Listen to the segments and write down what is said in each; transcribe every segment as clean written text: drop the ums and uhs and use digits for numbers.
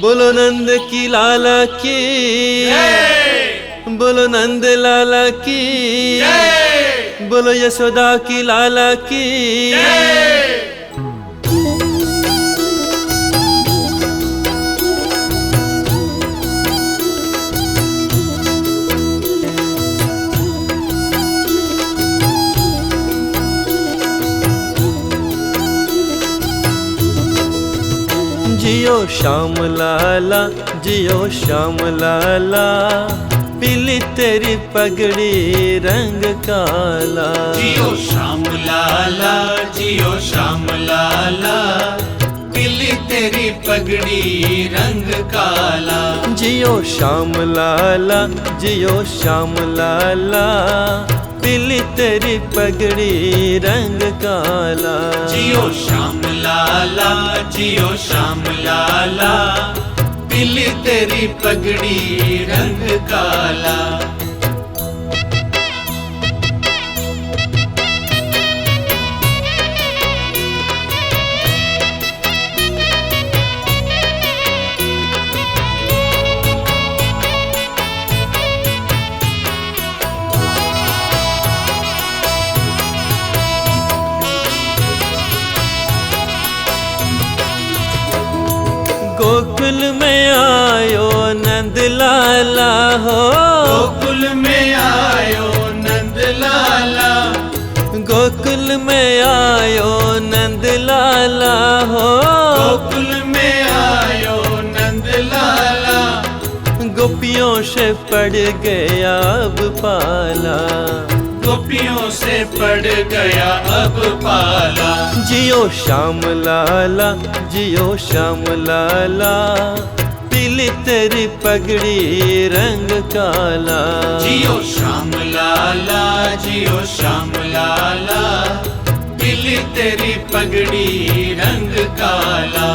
बोलो नंद की लाला की, बोलो नंद लाला की, बोलो यशोदा की लाला की। जियो श्याम लाला, जियो श्याम लाला, पीली तेरी पगड़ी रंग काला। जियो श्याम लाला, जियो श्याम लाला, पीली तेरी पगड़ी रंग काला। जियो श्याम लाला, जियो श्याम लाला, पीली तेरी पगड़ी रंग काला। जियो श्याम लाला, जियो श्याम लाला, पीली तेरी पगड़ी रंग काला। गोकुल में आयो नंद लाला हो, गोकुल में आयो नंद लाला, गोकुल में आयो नंद लाला हो, गोकुल में आयो नंद लाला। गोपियों से पड़ गया अब पाला, गोपियों से पड़ गया अब पाला। जियो श्याम लाला, जियो श्याम लाला, पीली तेरी पगड़ी रंग काला। जियो श्याम लाला, जियो श्याम लाला, पीली तेरी पगड़ी रंग काला।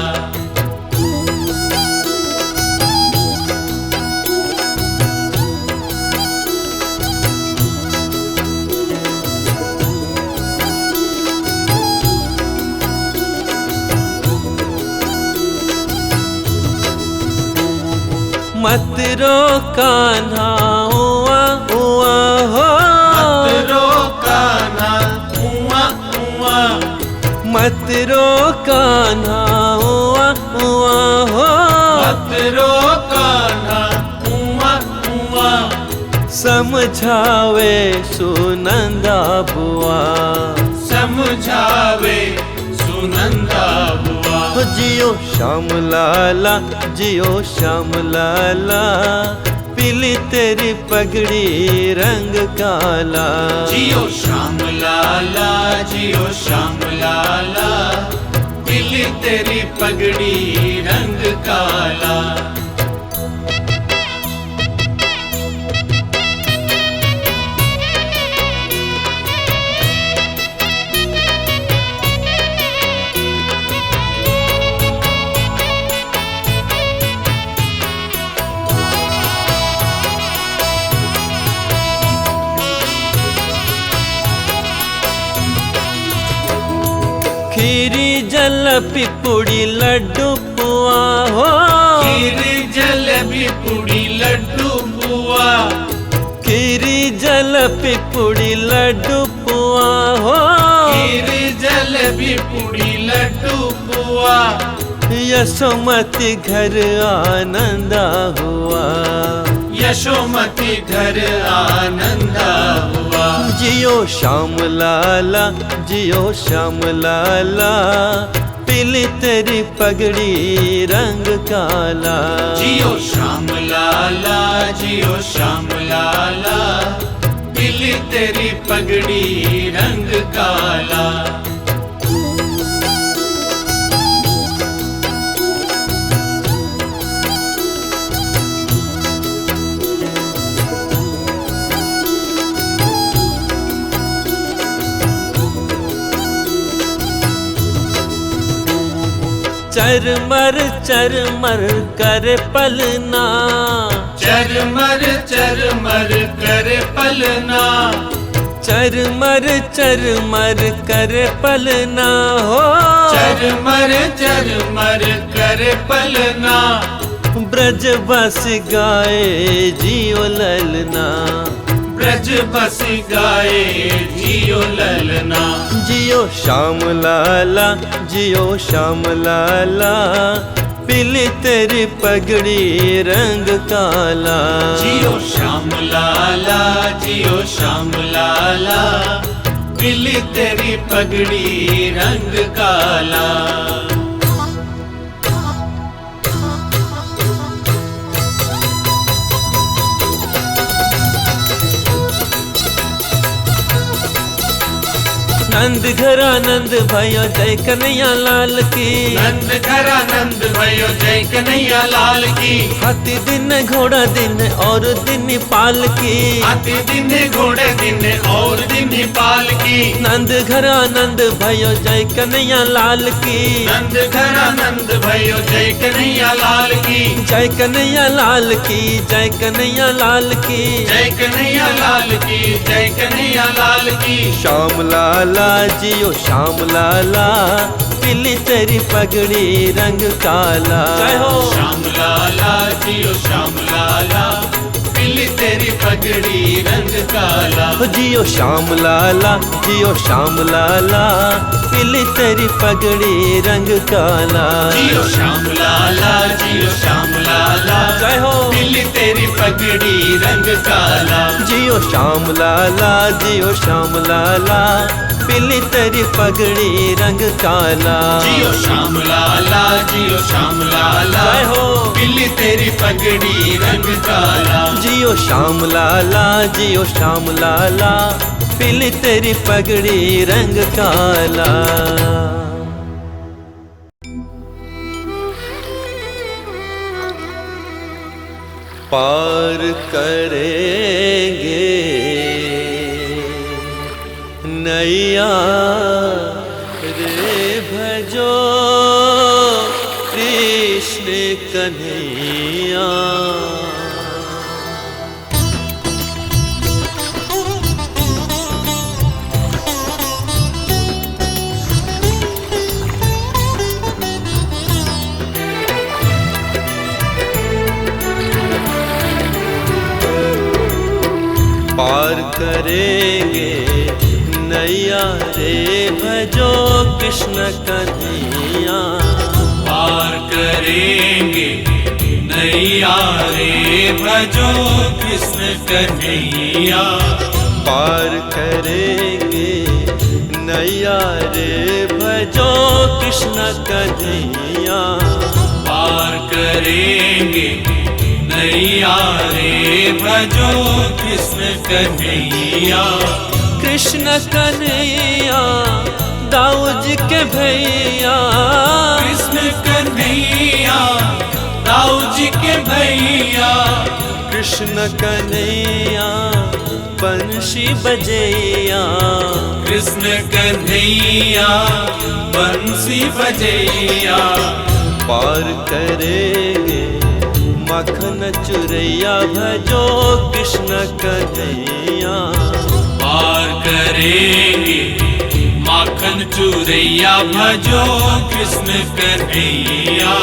मत रो कान्हा उआ उआ हो, मत रो कान्हा उआ उआ, मत रो कान्हा उआ उआ हो, मत रो कान्हा उआ उआ। समझावे सुनंदा बुआ, समझावे सुनंदा बुआ। जियो श्याम लाला, जियो श्याम लाला, पीली तेरी पगड़ी रंग काला। जियो श्याम लाला, जियो श्याम लाला, पीली तेरी पगड़ी रंग काला। खीरी जलेबी पूड़ी लड्डू पुआ हो, खीरी जलेबी पूड़ी लड्डू बुआ, खीरी जलेबी पूड़ी लड्डू पुआ हो, खीरी जलेबी पूड़ी लड्डू बुआ। यशोमती घर आनंदा हुआ, यशोमती घर आनंदा हुआ। जियो श्याम लाला, जियो श्याम लाला, पीली तेरी पगड़ी रंग काला। जियो श्याम लाला, जियो श्याम लाला, पीली तेरी पगड़ी रंग काला। चरमर चरमर करे पलना, चरमर चरमर करे पलना, चरमर चरमर करे पलना हो, चरमर चरमर करे पलना। ब्रज बस गाए जियो ललना, ब्रज बस गाए जियो ललना। जियो श्याम लाला जियो श्याम लाला, पीली तेरी पगड़ी रंग काला। जियो श्याम लाला जियो श्याम लाला, पीली तेरी पगड़ी रंग काला। नंद घरा नंद भयो जय कन्हैया लाल की, नंद घरा नंद भयो जय कन्हैया लाल की। हाथी दिन घोड़ा दिन और दिन पाल की, हाथी दिन घोड़े दिन और दिन पाल की। नंद घरा नंद भयो जय कन्हैया लाल की, नंद घरा नंद भयो जय कन्हैया लाल की। जय कन्हैया लाल की, जय कन्हैया लाल की, जय कन्हैया लाल की, जय कन्हैया लाल की। श्याम लाला जियो श्याम लाला, पीली तेरी पगड़ी रंग काला। जय हो श्याम लाला जियो श्याम लाला, पीली तेरी पगड़ी रंग काला। जियो श्याम लाला जियो श्याम लाला, पीली तेरी पगड़ी रंग काला। जियो श्याम लाला जियो श्याम लाला, जय हो पीली तेरी पगड़ी रंग काला। जियो श्याम लाला जियो श्याम लाला, पीली तेरी पगड़ी रंग काला। जियो श्याम लाला जियो श्याम लाला, जय हो पीली तेरी पगड़ी रंग काला। जियो श्याम लाला जियो श्याम लाला, पीली तेरी पगड़ी रंग काला। पार करेंगे नैया रे भजो कृष्ण कन्हैया। पार करेंगे नैया रे भजो कृष्ण कन्हैया। पार करेंगे नैया रे भजो कृष्ण कन्हैया। पार करेंगे नैया रे भजो कृष्ण कन्हैया। पार करेंगे नैया रे भजो कृष्ण कन्हैया। कृष्ण कन्हैया दाऊ जी के भैया। कृष्ण कन्हैया दाऊ जी के भैया। कृष्ण कन्हैया बंशी बजैया। कृष्ण कन्हैया बंसी बजैया। पार करेंगे मखन चुरैया भजो कृष्ण कन्हैया। पार करेंगे माखन चुरैया भजो कृष्ण कन्हैया।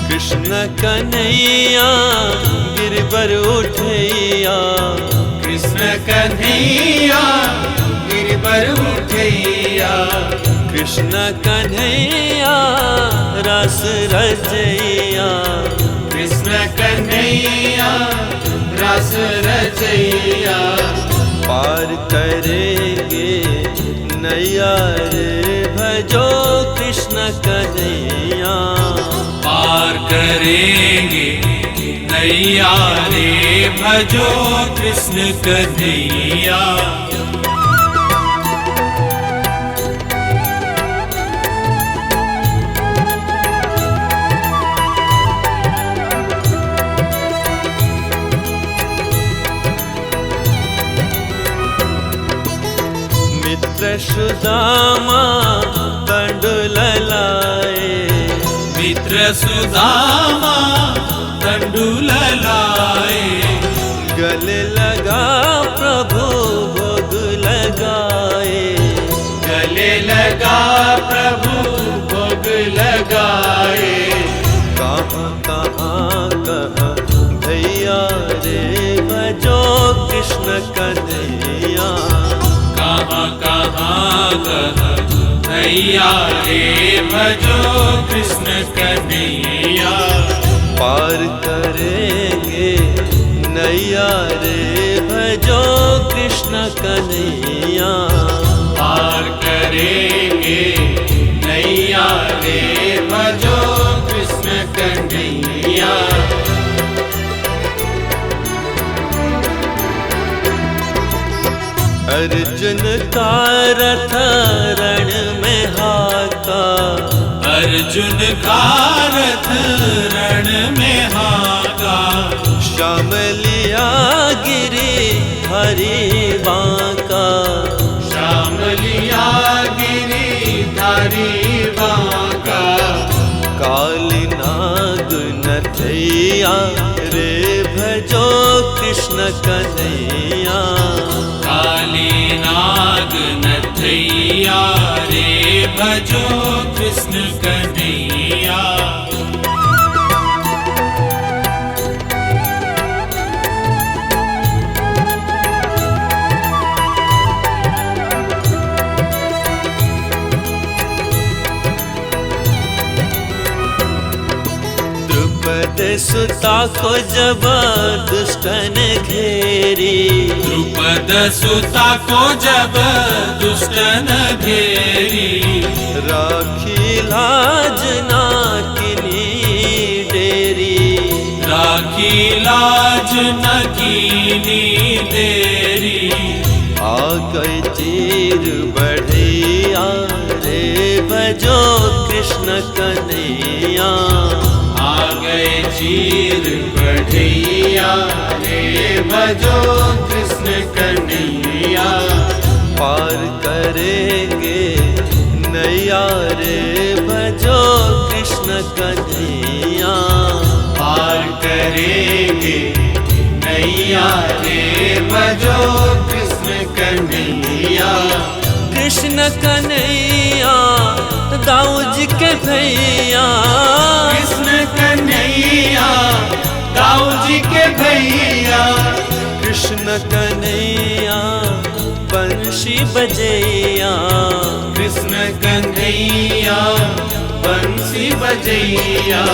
कृष्ण कन्हैया गिरबर उठैया। कृष्ण कन्हैया गिरबर उठैया। कृष्ण कन्हैया रस रचैया। कृष्ण कन्हैया रस रचैया। पार करेंगे नैया रे भजो कृष्ण कन्हैया। पार करेंगे नैया रे भजो कृष्ण कन्हैया। सुदामा तंडुल लाए। मित्र सुदामा तंडुल लाए। गले लगा प्रभु भोग लगाए। गले लगा प्रभु कृष्ण कन्हैया। कहाँ कहाँ कन्हैया रे भजो कृष्ण कन्हैया। पार करेंगे नैया रे भजो कृष्ण कन्हैया। पार करेंगे नैया रे भजो कृष्ण कन्हैया। अर्जुन का रथ रण में हाका। अर्जुन का रथ रण में हाका। श्याम लिया गिरी हरि बांका। श्याम लिया गिरी धारी बांका। काली नाग नथैया रे भजो कृष्ण कन्हैया। काली नाग नथैया रे भजो कृष्ण कन्हैया। द्रुपद सुता को जब दुष्ट ने घेरी। द्रुपद सुता को जब दुष्ट न घेरी। राखी लाज नाकिनी डेरी। राखी लाज न कीनी देरी। आ गए चीर बढ़ैया रे भजो कृष्ण कन्हैया। आ गए चीर बढ़ैया रे भजो कृष्ण कन्हैया। पार करेंगे नैया रे भजो कृष्ण कन्हैया। पार करेंगे नैया रे भजो कृष्ण कन्हैया। कृष्ण कन्हैया दाऊ जी के भैया। कृष्ण कन्हैया दाऊ जी के भैया। कृष्ण कन्हैया बंशी बजैया। कृष्ण कन्हैया बंसी बजैया।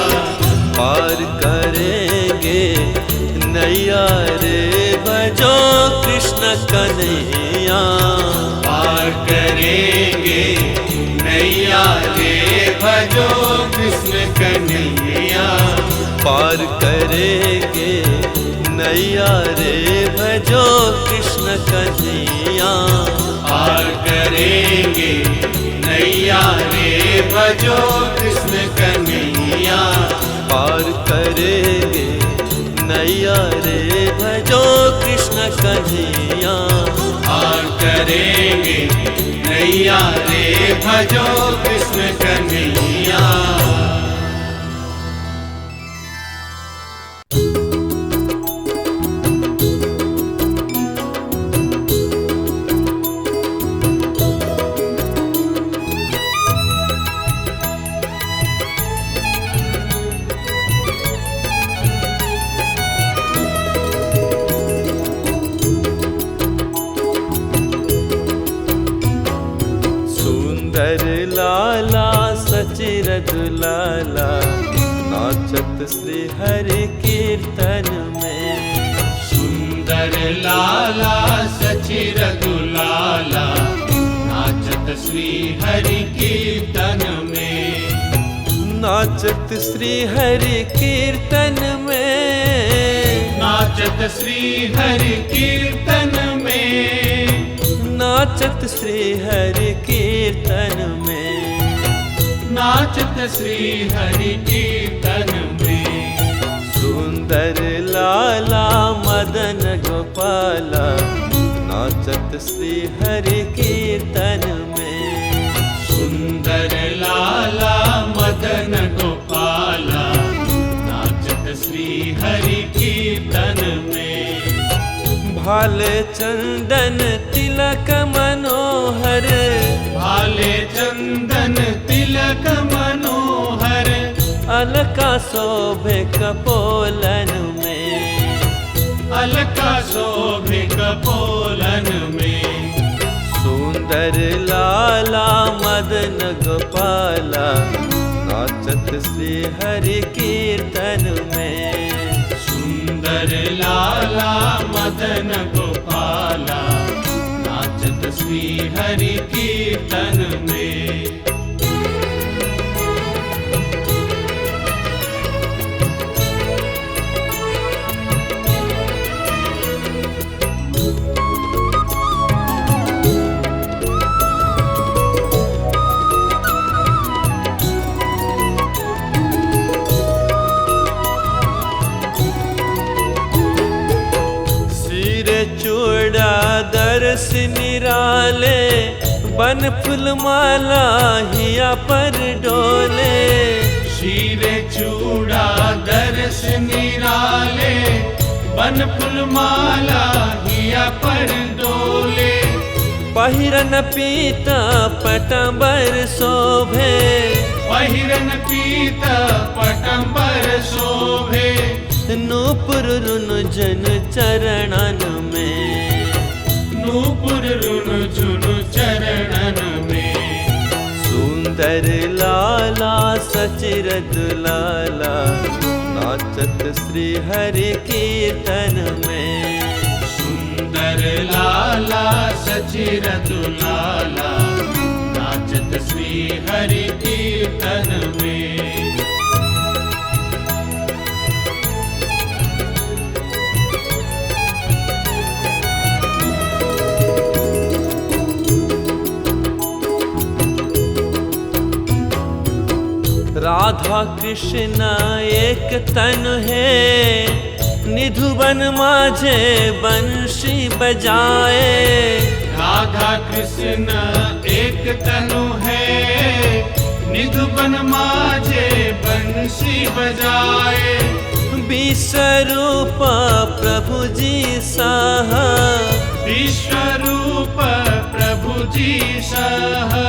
पार करेंगे नैया रे भजो कृष्ण कन्हैया। पार करेंगे नैया रे भजो कृष्ण कन्हैया। पार करेंगे नैया रे भजो कृष्ण कन्हैया। पार करेंगे नैया रे भजो कृष्ण कन्हैया। पार करेंगे नैया रे भजो कृष्ण कन्हैया। पार करेंगे नैया रे भजो कृष्ण कन्हैया। सुंदर लाला सचिर दुलाला नाचत श्री हरि कीर्तन में। सुंदर लाला सचिर दुलाला नाचत श्री हरि कीर्तन में। नाचत श्री हरि कीर्तन में। नाचत श्री हरि कीर्तन में। नाचत श्री हरि कीर्तन में। नाचत श्री हरि कीर्तन में। सुंदर लाला मदन गोपाला नाचत श्री हरि कीर्तन में। सुंदर लाला मदन गोपाला नाचत श्री हरि कीर्तन में। भाले चंदन तिलक मनोहर। भाले चंदन तिलक मनोहर। अलका शोभे कपोलन में। अलका शोभे कपोलन में। सुंदर लाला मदन गोपाला नाचत श्री हरि कीर्तन में। सुंदर लाला मदन गोपाला नाचत श्री हरि कीर्तन में। चूड़ा दर्श निराले बन फूलमाला हिया पर डोले। शीरे चूड़ा दर्श निराले बन फूलमाला हिया पर डोले। पहिरन पीता पटंबर शोभे। पहिरन पीता पटंबर शोभे। नूपुर रुनुझुन चरणन में। नूपुर रुनुझुन चरणन में। सुंदर लाला सचिरत लाला नाचत श्री हरि कीर्तन में। सुंदर लाला सचिरत लाला नाचत श्री हरि कीर्तन में। राधा कृष्ण एक तन है निधुबन माझे बंशी बजाए। राधा कृष्ण एक तनु है निधुबन माझे बंशी बजाए। विश्वरूप प्रभु जी सह। विश्वरूप प्रभु जी सह।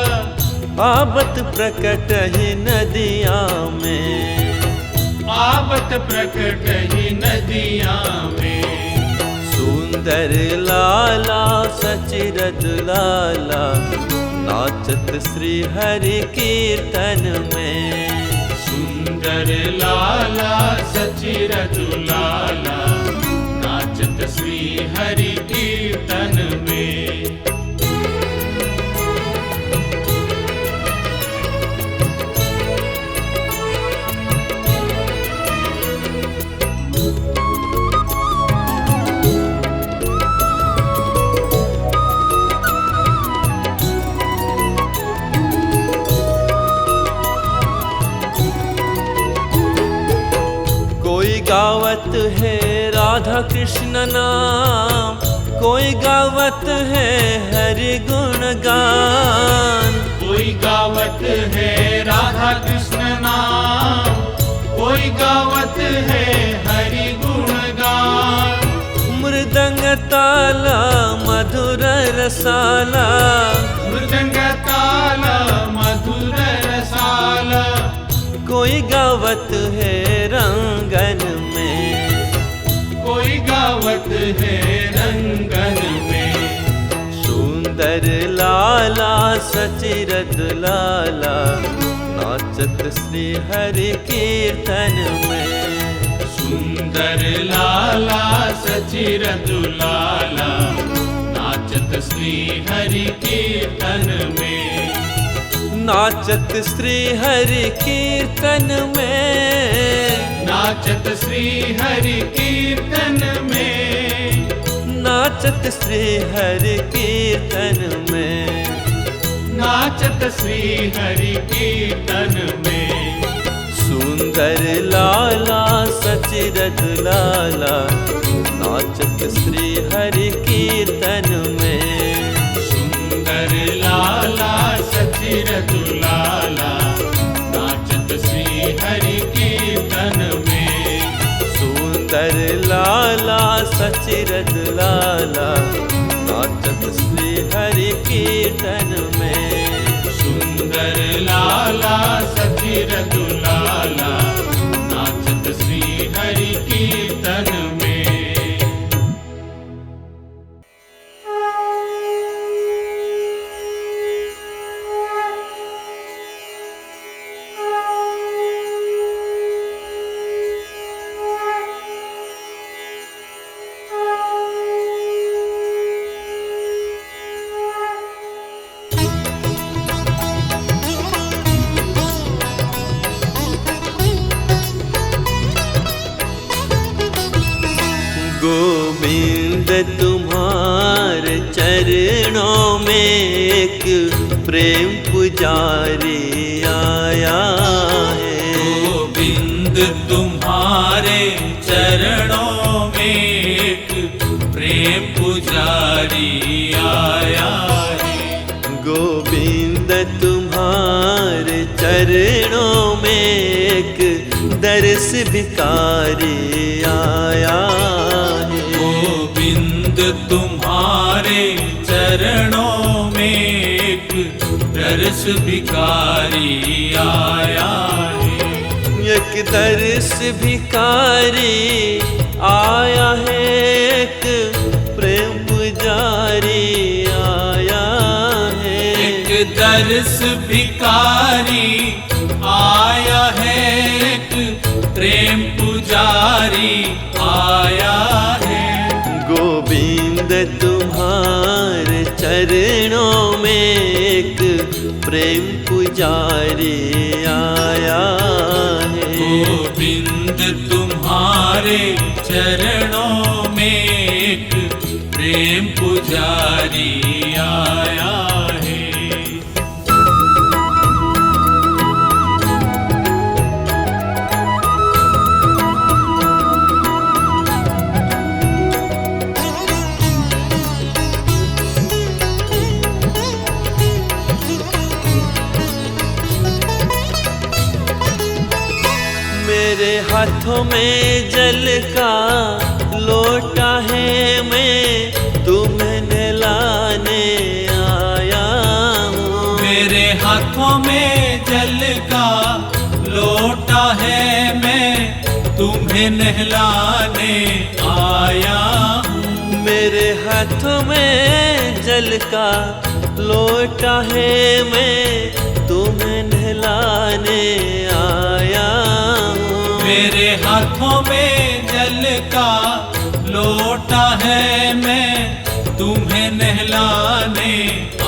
आवत प्रकट ही नदिया में। आवत प्रकट ही नदिया में। सुंदर लाला सचिरत लाला नाचत श्री हरि कीर्तन में। सुंदर लाला सचिरत लाला नाचत श्री हरि कीर्तन में। गावत है राधा कृष्ण नाम। कोई गावत है हरि गुण गान। कोई गावत है राधा कृष्ण नाम। कोई गावत है हरि गुण गान। मृदंग ताला मधुर रसाला। मृदंग ताला मधुर रसाला। कोई गावत है रंगन में। कोई गावत है रंगन में। सुंदर लाला सचिरत लाला नाचत श्री हरि कीर्तन में। सुंदर लाला सचिरत लाला नाचत श्री हरि कीर्तन में। नाचत श्री हरि कीर्तन में। नाचत श्री हरि कीर्तन में। नाचत श्री हरि कीर्तन में। नाचत श्री हरि कीर्तन में। सुंदर लाला सचिरत लाला नाचत श्री हरि कीर्तन में। सुंदर लाला सचिरत लाला नाचत श्री हरि कीर्तन में। सुंदर लाला सचिरत लाला नाचत श्री हरि कीर्तन में। सुंदर लाला सचिरत लाला नाचत श्री हरि कीर्तन में। एक प्रेम पुजारी आया है। गोविंद तुम्हारे चरणों में एक प्रेम पुजारी आया है। गोविंद तुम्हारे चरणों में एक दर्श भिखारी आया है। गोविंद तुम्हारे चरणों में एक दर्श भिखारी आया है। एक दर्श भिखारी आया है, एक प्रेम पुजारी आया है। एक दर्श भिखारी आया है, एक प्रेम पुजारी आया है। गोविंद तुम्हारे चरणों में एक प्रेम पुजारी आया है। गोविंद तुम्हारे चरणों में एक प्रेम पुजारी आया है। मेरे हाथों में जल का लोटा है, मैं तुम्हें नहलाने आया हूँ। मेरे हाथों में जल का लोटा है, मैं तुम्हें नहलाने आया हूँ। मेरे हाथों में जल का लोटा है, मैं तुम्हें नहलाने आया हूँ। मेरे हाथों में जल का लोटा है, मैं तुम्हें नहलाने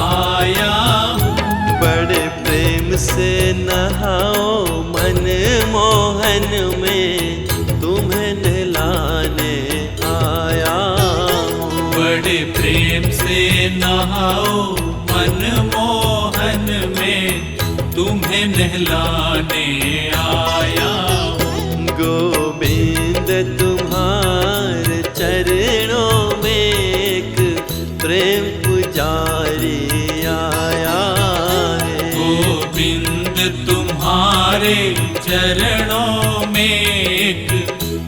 आया हूँ। बड़े प्रेम से नहाओ मन मोहन में, तुम्हें नहलाने आया हूँ। बड़े प्रेम से नहाओ मन मोहन में, तुम्हें नहलाने आया हूँ। गोविंद तुम्हारे चरणों में एक प्रेम पुजारी आया है। गोविंद तुम्हारे चरणों में एक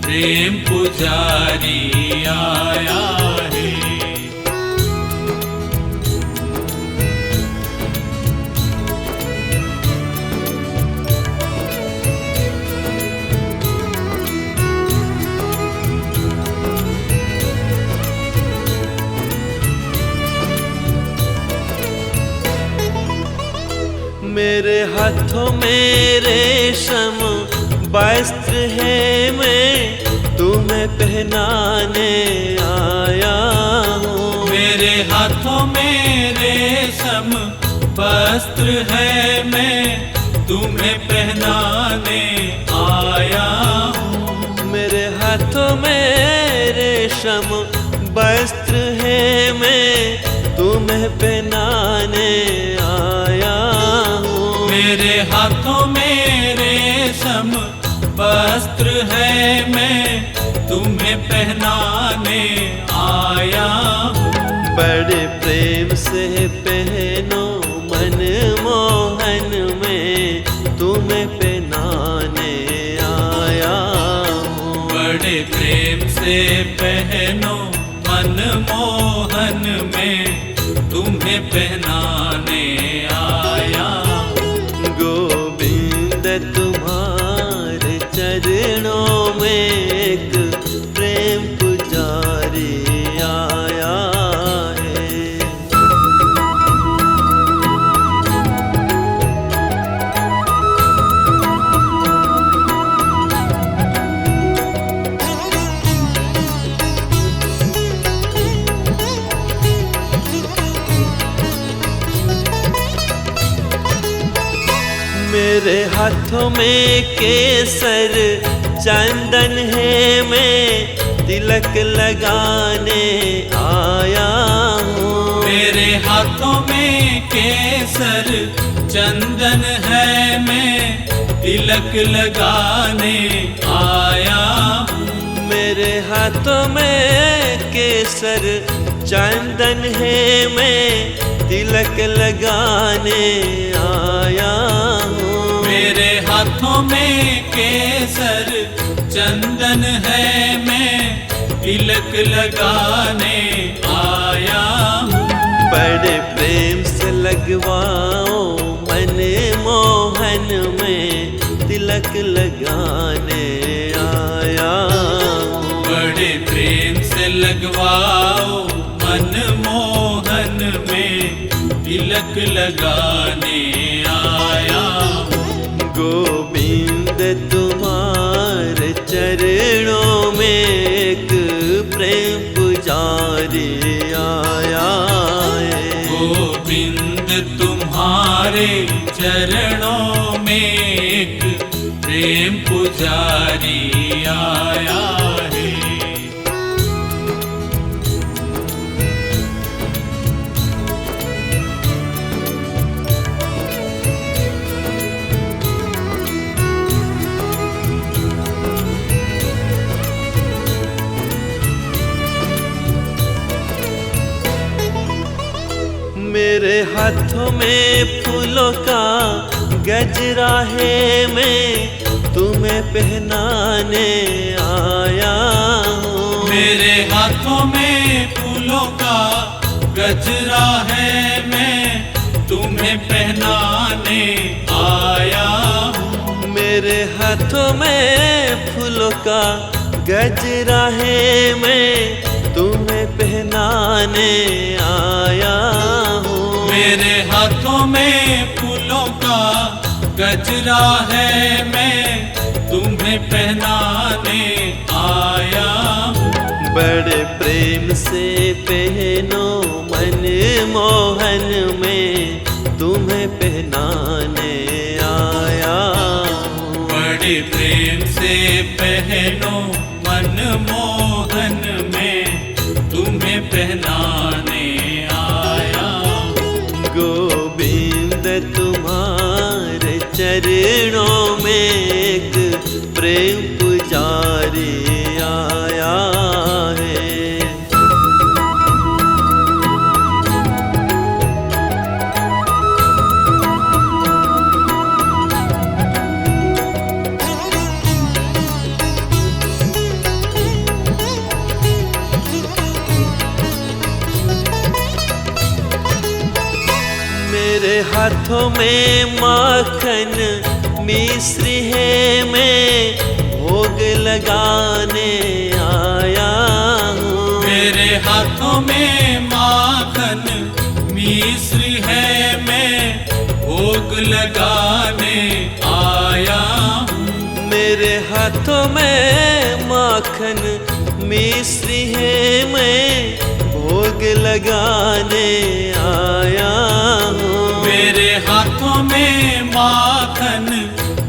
प्रेम पुजारी आया है। मेरे हाथों में रेशम वस्त्र है, मैं तुम्हें पहनाने आया हूँ। मेरे हाथों में रेशम वस्त्र है, मैं तुम्हें पहनाने आया हूँ। मेरे हाथों में रेशम वस्त्र है, मैं तुम्हें पहनाने आया हूँ। मेरे हाथों में रेशम वस्त्र है, मैं तुम्हें पहनाने आया हूँ। बड़े प्रेम से पहनो मन मोहन में, तुम्हें पहनाने आया हूँ। बड़े प्रेम से पहनो मन मोहन में, तुम्हें पहनाने आया हूँ। गोविंद तुम्हारे चरणों में एक प्रेम पुजारी आया है। मेरे हाथों में केसर चंदन है, मैं तिलक लगाने आया हूँ। मेरे हाथों में केसर चंदन है, मैं तिलक लगाने आया हूँ। मेरे हाथों में केसर चंदन है, मैं तिलक लगाने आया हूँ। मेरे हाथों में केसर चंदन है, मैं तिलक लगाने आया हूँ। बड़े प्रेम से लगवाओ मन मोहन में तिलक लगाने आया हूँ। बड़े प्रेम से लगवाओ मन मोहन में तिलक लगाने आया हूँ। गोविंद तुम्हारे चरणों में एक प्रेम पुजारी आया है। गोविंद तुम्हारे चरणों में एक प्रेम पुजारी आया है। मेरे हाथों में फूलों का गजरा है, मैं तुम्हें पहनाने आया हूँ। मेरे हाथों में फूलों का गजरा है, मैं तुम्हें पहनाने आया हूँ। मेरे हाथों में फूलों का गजरा है, मैं तुम्हें पहनाने आया हूँ। मेरे हाथों में फूलों का गजरा है, मैं तुम्हें पहनाने आया हूँ। बड़े प्रेम से पहनो मन मोहन में तुम्हें पहनाने आया हूँ। बड़े प्रेम से पहनो मन मोहन में तुम्हें पहनाने आया हूँ। गोविंद तुम्हारे चरणों में एक प्रेम पुजारी आया है। मेरे हाथों में माखन मिश्री है, मैं भोग लगाने आया हूँ। मेरे हाथों में माखन मिश्री है, मैं भोग लगाने आया हूँ। मेरे हाथों में माखन मिश्री है, मैं भोग लगाने आया हूँ। मेरे हाथों में माखन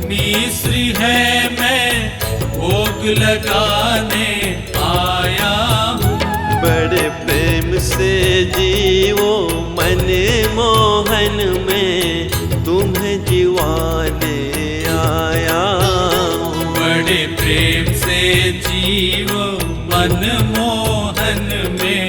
मिश्री है, मैं भोग लगाने आया हूँ। बड़े प्रेम से जीवो मन मोहन में तुम्हें जीवाने आया हूँ। बड़े प्रेम से जीवो मन मोहन में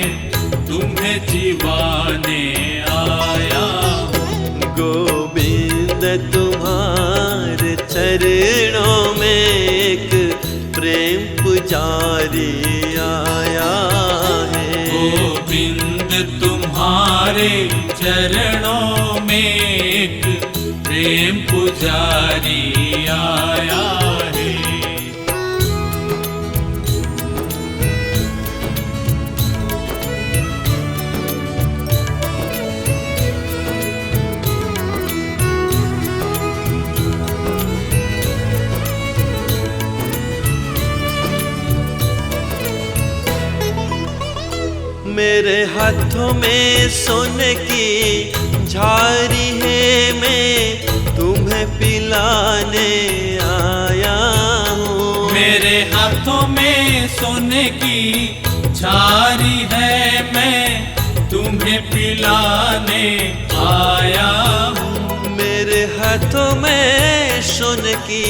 तुम्हें जीवाने आया हूँ। गोविंद तुम्हारे चरणों में एक प्रेम पुजारी आया है। गोविंद तुम्हारे चरणों में एक प्रेम पुजारी आया है। मेरे हाथों में सोने की झारी है, मैं तुम्हें पिलाने आया हूँ। मेरे हाथों में सोने की झारी है, मैं तुम्हें पिलाने आया हूँ। मेरे हाथों में सोने की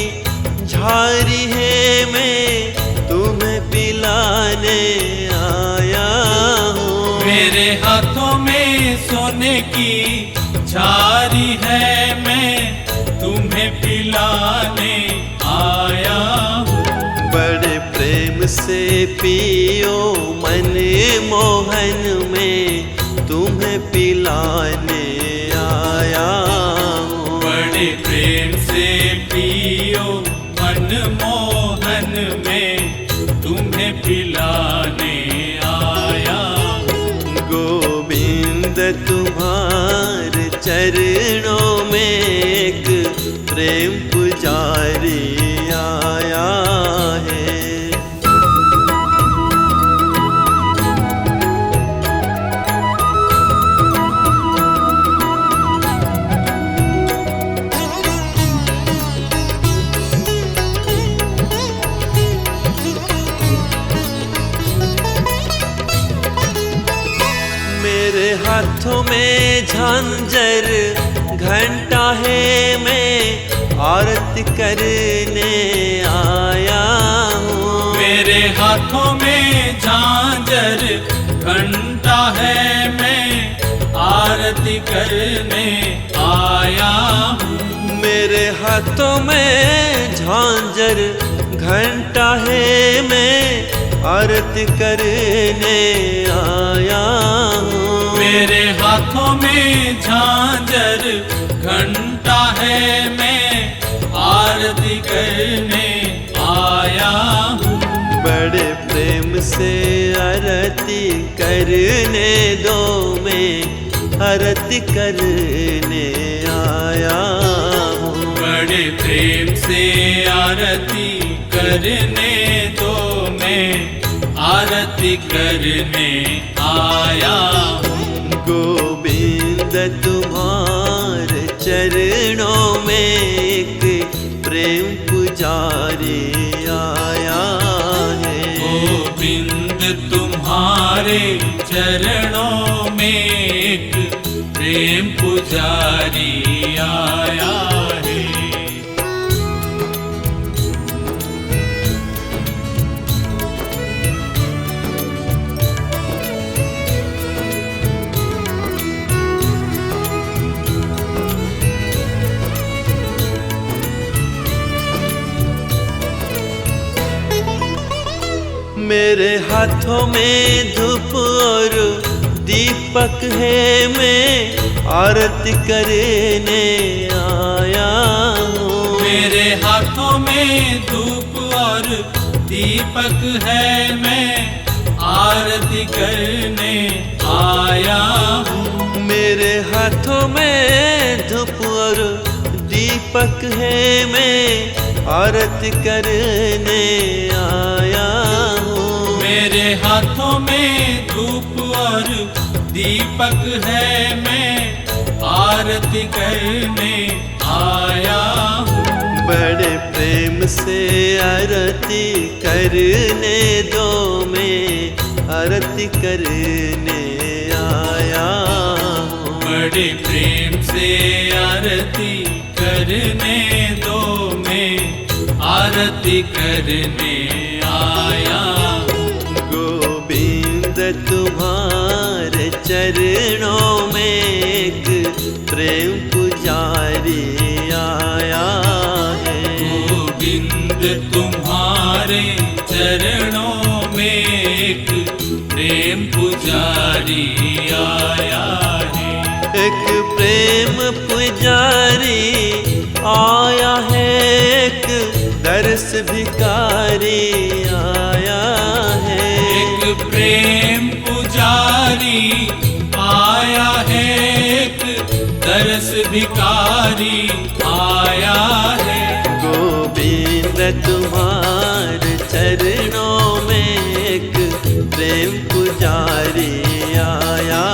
झारी है, मैं तुम्हें पिलाने आया हूँ। मेरे हाथों में सोने की झारी है, मैं तुम्हें पिलाने आया हूँ। बड़े प्रेम से पियो मन मोहन में तुम्हें पिलाने आया हूँ। बड़े प्रेम से पियो मन मोहन में तुम्हें पिलाने आया हूँ। गोविंद तुम्हारे चरणों में एक प्रेम पुजारी आया है। मेरे हाथों में झांझर घंटा है, मैं आरती करने आया हूँ। मेरे हाथों में झांझर घंटा है, मैं आरती करने आया हूँ। मेरे हाथों में झांझर घंटा है, मैं आरती करने आया हूँ। मेरे हाथों में झांझर घंटा है, मैं आरती करने आया हूँ। बड़े प्रेम से आरती करने दो, मैं आरती करने आया हूँ। बड़े प्रेम से आरती करने दो, मैं आरती करने आया हूँ। गोविंद तुम्हारे चरणों में एक प्रेम पुजारी आया है। गोविंद तुम्हारे चरणों में एक प्रेम पुजारी आया है। मेरे हाथों में धूप और दीपक है, मैं आरती करने आया हूँ। मेरे हाथों में धूप और दीपक है, मैं आरती करने आया हूँ। मेरे हाथों में धूप और दीपक है, मैं आरती करने आया हूँ। मेरे हाथों में धूप और दीपक है, मैं आरती करने आया हूँ। बड़े प्रेम से आरती करने दो, मैं आरती करने आया हूँ। बड़े प्रेम से आरती करने दो, मैं आरती करने आया हूँ। गोविंद तुम्हारे चरणों में एक प्रेम पुजारी आया है। गोविंद तुम्हारे चरणों में एक प्रेम पुजारी आया है। एक प्रेम पुजारी आया है, एक दर्श भिकारी आया है। एक प्रेम पुजारी आया है, एक दरस भिकारी आया है। गोविंद तुम्हारे चरणों में एक प्रेम पुजारी आया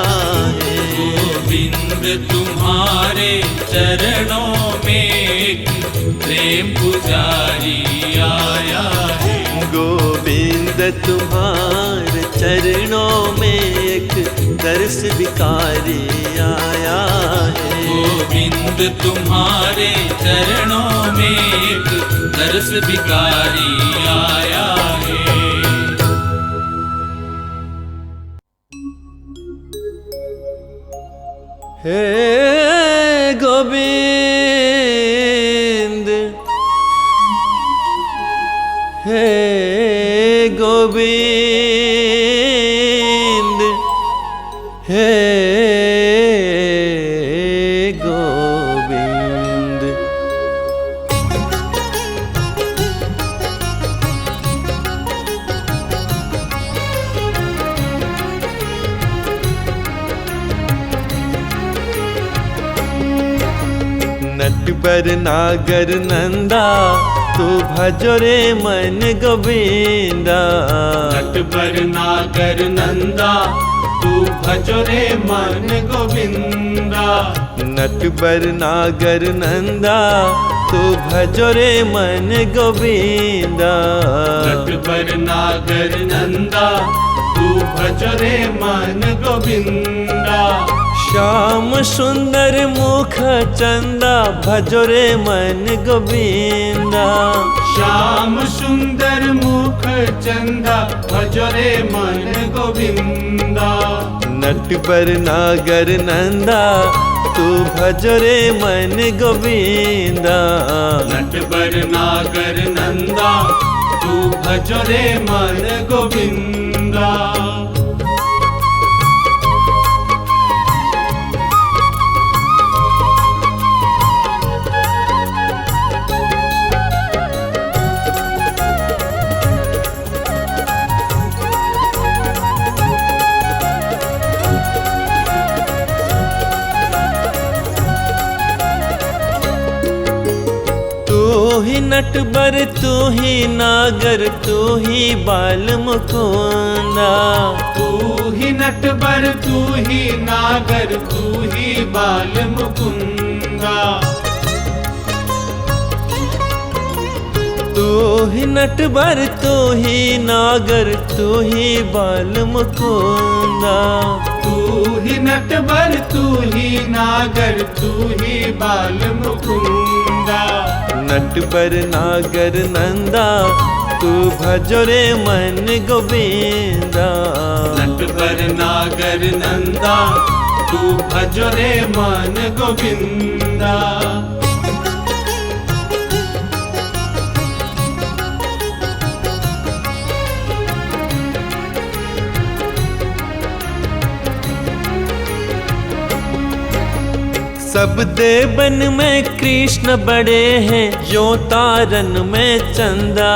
है। गोविंद तुम्हारे चरणों में एक प्रेम पुजारी आया है। गोविंद तुम्हारे चरणों में एक दर्श भिखारी आया है। गोविंद तुम्हारे चरणों में एक दर्श भिखारी आया है। हे गोविंद, हे गोविंद, हे गोविंद। नट पर नागर नंदा तू भजो रे मन गोविंदा। नट पर नागर नंदा तू भजो रे मन गोविंदा। नट पर नागर नंदा तू भजो रे मन गोविंदा। नट पर नागर नंदा तू भजो रे मन गोविंदा। श्याम सुंदर मुख चंदा भजो रे मन गोविंदा। श्याम सुंदर मुख चंदा भजो रे मन गोविंदा। नट पर नागर नंदा तू भजो रे मन गोविंदा। नट पर नागर नंदा तू भजो रे मन गोविंदा। तू ही नटबर तू ही नागर तू ही बाल मुकुंदा। तू ही नटबर तू ही नागर तू ही बाल मुकुंदा। तू ही नटबर तू ही नागर तू ही बाल मुकुंदा। तू ही नटबर तू ही नागर तू ही बाल मुकुंदा। नट पर नागर नंदा तू भजो रे मन गोविंदा। नट पर नागर नंदा तू भजो रे मन गोविंदा। सब देवन में कृष्ण बड़े हैं जो तारन में चंदा।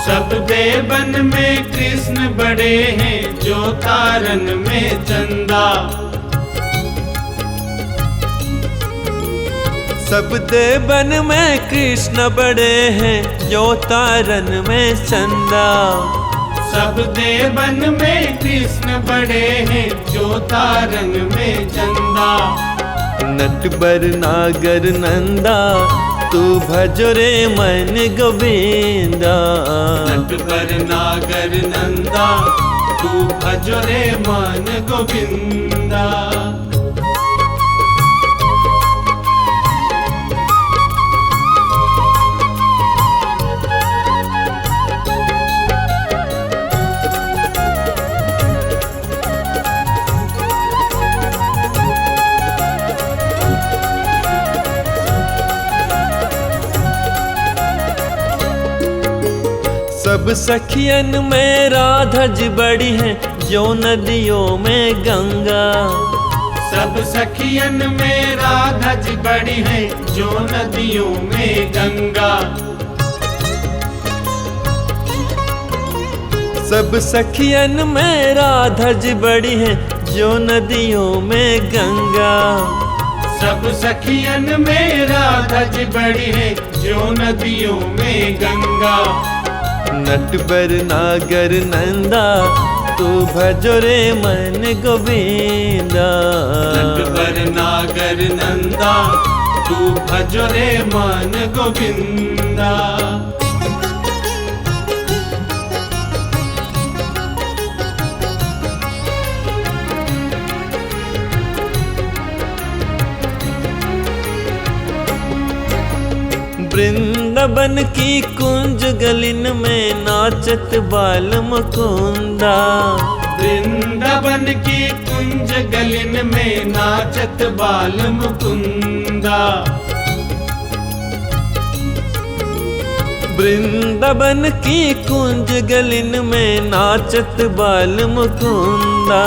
सब देवन में कृष्ण बड़े हैं जो तारन में चंदा। सब देवन में कृष्ण बड़े हैं जो तारन में चंदा। सब देवन में कृष्ण बड़े हैं जो तारन में चंदा। नट पर नागर नंदा तू भजो रे मन गोविंदा। नट पर नागर नंदा तू भजो रे मन गोविंदा। सब सखियन में राधज बड़ी है जो नदियों में गंगा। सब सखियन में राधज बड़ी है जो नदियों में गंगा। सब सखियन में राधज बड़ी है जो नदियों में गंगा। सब सखियन में राधज बड़ी है जो नदियों में गंगा। नट पर नागर नंदा तू भजो रे मन गोविंदा। नट पर नागर नंदा तू भजो रे मन गोविंदा। वृंदावन की कुंज गलिन में नाचत बाल मुकुंदा। वृंदावन की कुंज गलिन में नाचत बाल मुकुंदा। वृंदावन की कुंज गलिन में नाचत बाल मुकुंदा।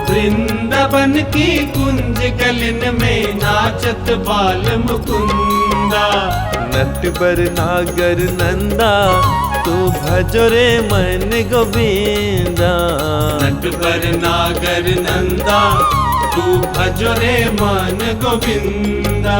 वृंदावन की कुंज गलिन में नाचत बाल मुकुंदा। नटवर नागर नंदा तू भजो रे मन गोविंदा। नटवर नागर नंदा तू भजो रे मन गोविंदा।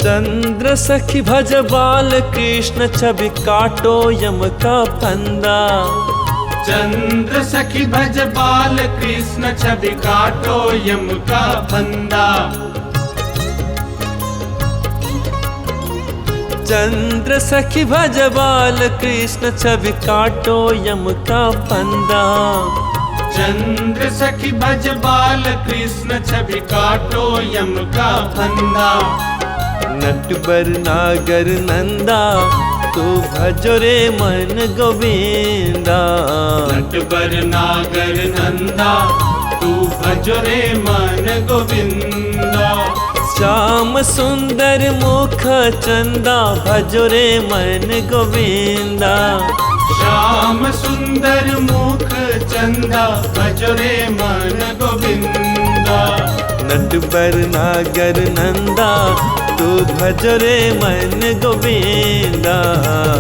चंद्र सखी भज बाल कृष्ण छवि काटो यम का फंदा। चंद्र सखी भज बाल कृष्ण छवि काटो यम का फंदा। चंद्र सखी भज बाल कृष्ण छवि काटो यम का फंदा। चंद्र सखी भज बाल कृष्ण छवि काटो यम का फंदा। नटवर नागर नंदा तू भजो रे मन गोविंदा। नटवर नागर नंदा तू भजो रे मन गोविंदा। श्याम सुंदर मुख चंदा भजो रे मन गोविंदा। श्याम सुंदर मुख चंदा भजो रे मन गोविंदा। नटवर नागर नंदा तू भजो रे मन गोविंदा।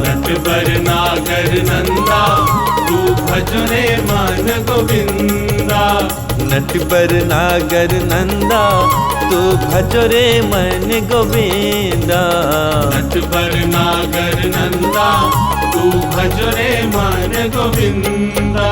नटवर नागर नंदा तू भजो रे मन गोविंदा। नटवर नागर नंदा तू भजो रे मन गोविंदा। नटवर नागर नंदा तू भजो रे मन गोविंदा।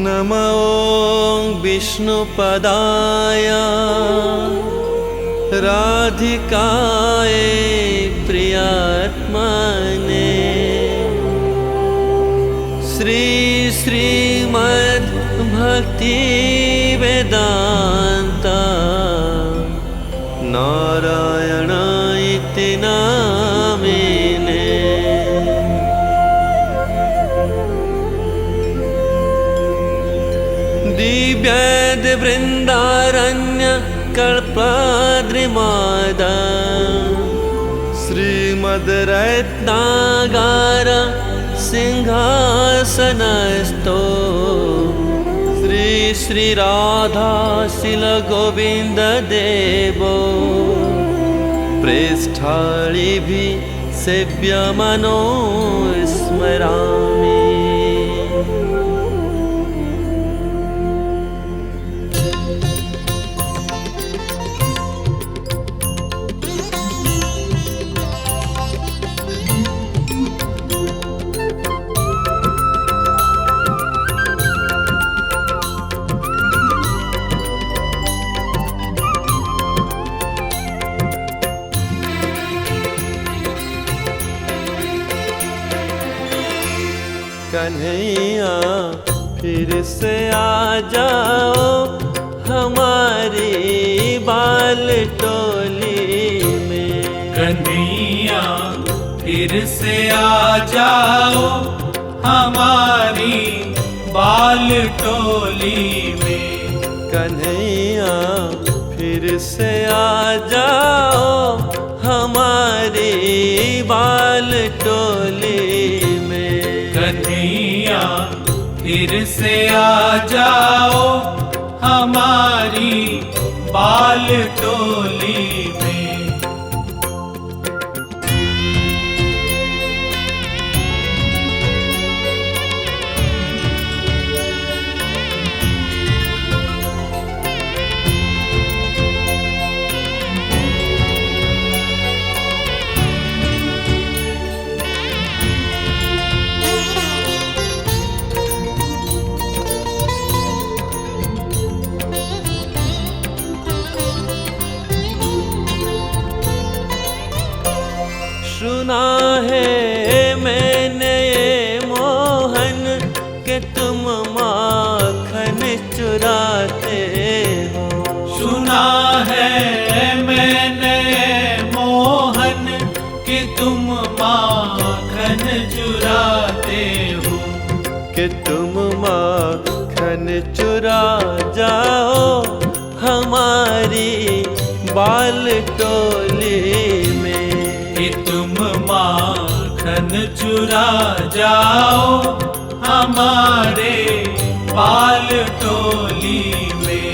नमो विष्णुपदाय राधिकाय प्रियात्मने। श्री श्रीमद् भक्ति वेदांता नारायण इति नामिने। दिव्यद वृंदारण्य कल्पद्रुमाद श्रीमद् रत्नागार सिंहासनस्थो। श्री श्री राधा शिल गोविंद देवो प्रेष्ठालिभि सेव्यमनो स्मरामि। कन्हैया फिर से आ जाओ हमारी बाल टोली में। कन्हैया फिर से आ जाओ हमारी बाल टोली में। कन्हैया फिर से आ जाओ हमारी बाल टोली में। कन्हैया फिर से आ जाओ हमारी बाल बाल टोली में। सुना है मैंने ये मोहन कि तुम माखन चुराते हो। सुना है मैंने मोहन कि तुम माखन चुराते हो। कि तुम माखन चुरा जाओ हमारी बाल टोली में। कि तुम माखन चुरा जाओ हमारे बाल टोली में।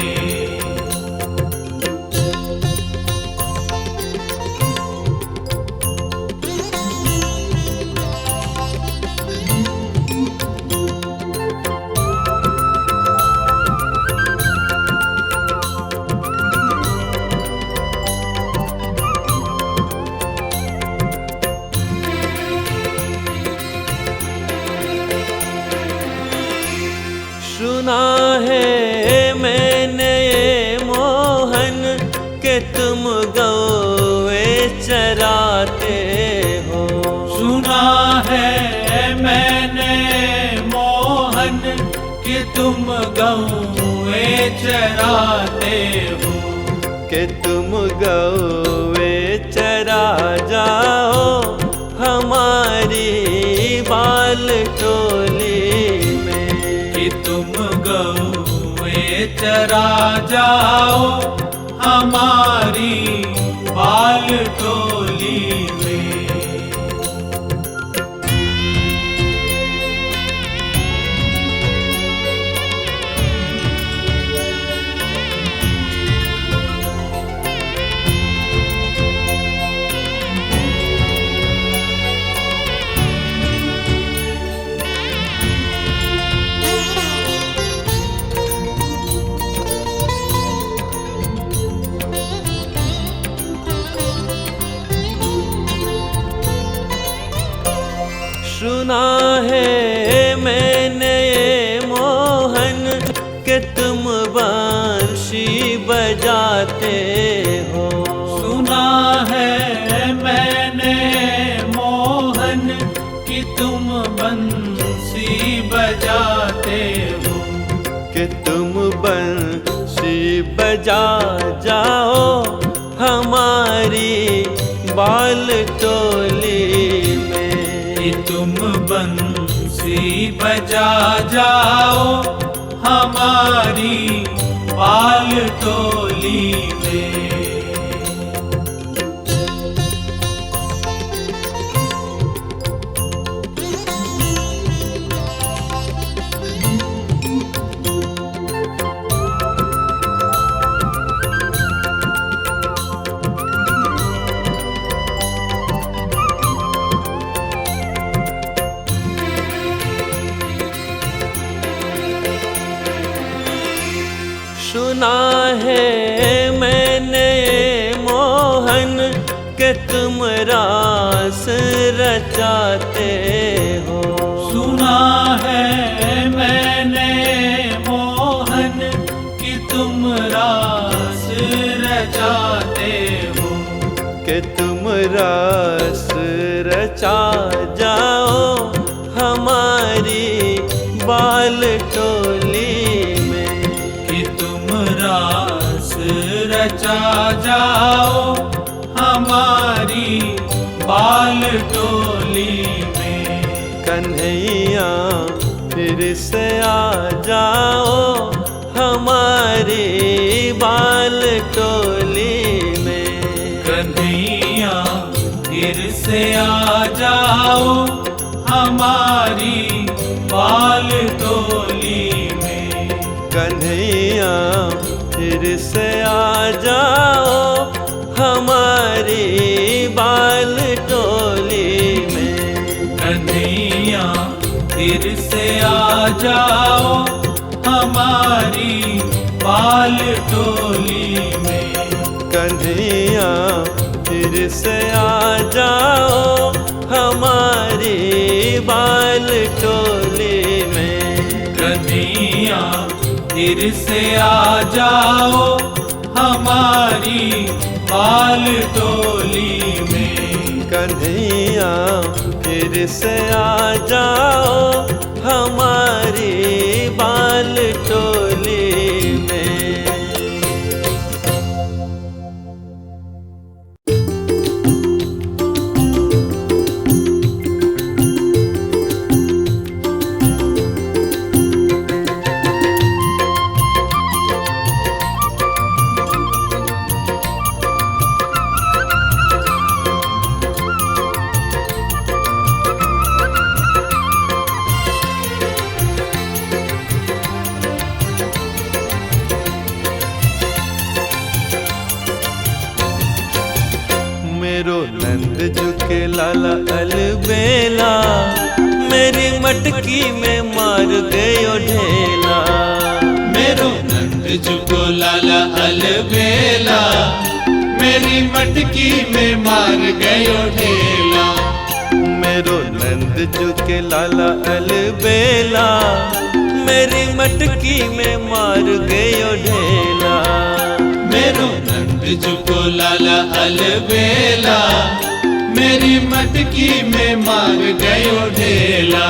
सुना है मैंने ये मोहन कि तुम गौवे चराते हो। सुना है मैंने मोहन कि तुम गौवे चराते हो। कि तुम गौवे चरा जाओ हमारी बाल टोली में। कि तुम गौवे चरा जाओ हमारी बाल टोली में। सुना है मैंने ये मोहन कि तुम बांसुरी बजाते हो। सुना है मैंने मोहन कि तुम बंसी बजाते हो। कि तुम बंसी बजा जाओ हमारी बाल टोली में। कि तुम बंसी बजा जाओ हमारी बाल टोली में। सुना है मैंने मोहन कि तुम रास रचाते हो। सुना है मैंने मोहन कि तुम रास रचाते हो। कि तुम रास रचा जाओ हमारी बाल टोली में। कि तुम रास रचा जाओ हमारी बाल टोली में। कन्हैया फिर से आ जाओ हमारी बाल टोली में। कन्हैया फिर से आ जाओ हमारी बाल टोली में। कन्हैया फिर से आ जाओ हमारी बाल टोली में। कन्हैया फिर से आ जाओ हमारी बाल टोली में। कन्हैया फिर से आ जाओ हमारी बाल टोली में। कन्हैया फिर से आ जाओ हमारी बाल टोली में। कन्हैया फिर से आ जाओ हमारी बाल टोली में। मेरो नंद झुके लाला अलबेला, मेरी मटकी में मार गयो ढेला। मेरो नंद झुको लाला अलबेला, मेरी मटकी में मार गयो ढेला। मेरो नंद झुके लाला अलबेला, मेरी मटकी में मार गयो ढेला। मेरो नंद झुको लाला अलबेला, मेरी मटकी में मार गयो ढेला।